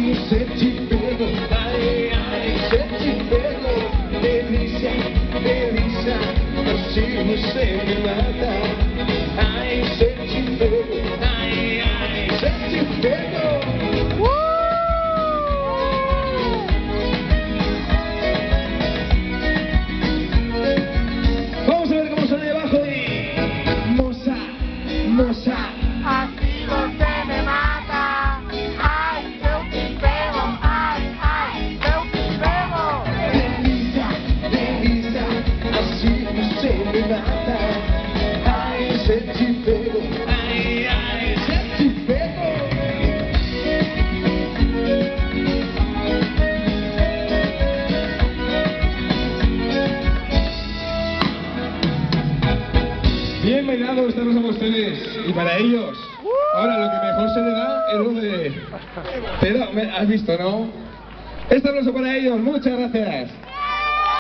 Ai, se te pego, ai, se te pego. Delícia, delícia, assim você me mata. Ai, se te pego, ai, se te pego. Vamos a ver cómo suena debajo de Moza, Moza. Así você me mata. Ai, eu te pego. Ai, eu te pego. Delícia, delícia, assim você me mata. Ai, se te pego, ai, se te pego. Bien bailado, estamos a ustedes y para ellos. Ahora lo que mejor se le da es lo de... Pero, ¿has visto, no? Este aplauso para ellos, muchas gracias.